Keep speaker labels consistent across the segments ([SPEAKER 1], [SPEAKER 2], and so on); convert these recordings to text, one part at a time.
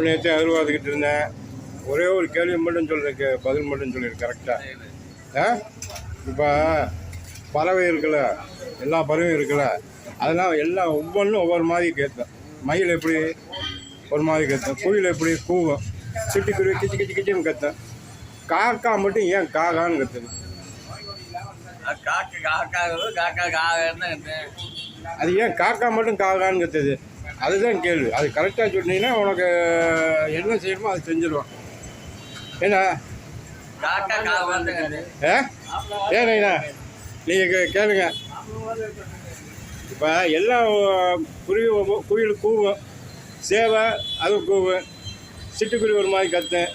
[SPEAKER 1] நேற்று எதிர்பார்த்துக்கிட்டு இருந்தேன். ஒரே ஒரு கேள்வி மட்டும் சொல்லிருக்கு, பதில் மட்டும் சொல்லியிருக்கு கரெக்டாக. இப்போ பறவை இருக்குல்ல, எல்லா பறவையும் இருக்குல்ல, அதெல்லாம் எல்லாம் ஒவ்வொன்றும் ஒவ்வொரு மாதிரி கேட்கும். மயில் எப்படி ஒரு மாதிரி கத்தும், குயில் எப்படி கூவும், சிட்டுக்குருவி கிச்சு கிச்சு கிச்சுன்னு கத்தும். காக்கா மட்டும் ஏன் காகான்னு கத்துது? அது ஏன் காக்கா மட்டும் காகான்னு கத்துது? அதுதான் கேள்வி. அது கரெக்டாக சொன்னீங்கன்னா உனக்கு என்ன செய்யணுமோ அது செஞ்சிடுவான். ஏன்னா ஏண்ணா நீங்கள் கேளுங்க. இப்போ எல்லா குயில் கூவும், சேவை அது கூவும், சிட்டுக்குருவி ஒரு மாதிரி கத்தும்,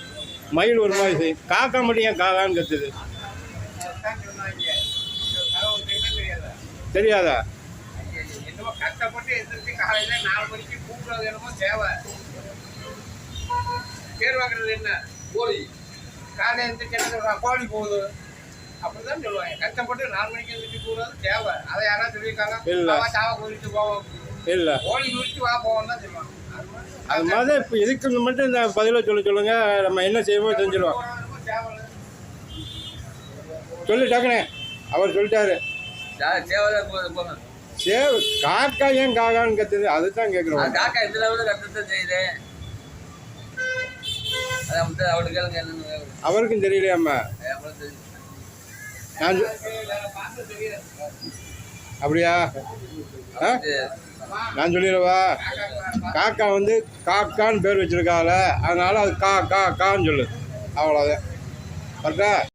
[SPEAKER 1] மயில் ஒரு மாதிரி செய்யும். காக்கா மட்டும் ஏன் காக்கான்னு கத்துது? தெரியாதா?
[SPEAKER 2] கஷ்டப்பட்டு எந்திரிச்சு காலையில 4 மணிக்கு கூப்பிடுறது என்னமோ தேவை. பேர் வாங்குறது என்ன? கோழி. காலையில் எந்திரிச்சு என்ன சொல்றாங்க? கோழி போகுது அப்படிதான் சொல்லுவாங்க. கஷ்டப்பட்டு 4 மணிக்கு எந்திரிச்சு கூப்பிடுறது தேவை. அதை யாராவது சொல்லியிருக்காங்க? சாவை குறிச்சு போவோம்
[SPEAKER 1] இல்லை,
[SPEAKER 2] கோழி குறிச்சு வா போவோம் தான் சொல்லுவாங்க.
[SPEAKER 1] அது மாதிரி இப்போ இதுக்கு மட்டும் இந்த பதிலை சொல்லுங்க. நம்ம என்ன செய்வோம் செஞ்சிடுவோம். சொல்லு டக்குனே. அவர் சொல்லிட்டாரு. சேவை காக்கா ஏன் காக்கான்னு கத்துது? அதுதான் கேட்குறோம்.
[SPEAKER 2] காக்கா இந்த லெவலில் கத்துதான் செய்யுது.
[SPEAKER 1] அவருக்கும் தெரியலையாம்மா. அப்படியா? நான் சொல்லிடுவா. காக்கா வந்து காக்கான்னு பேர் வச்சிருக்கால, அதனால அது கான்னு சொல்லு. அவ்வளோதான். கரெக்டா?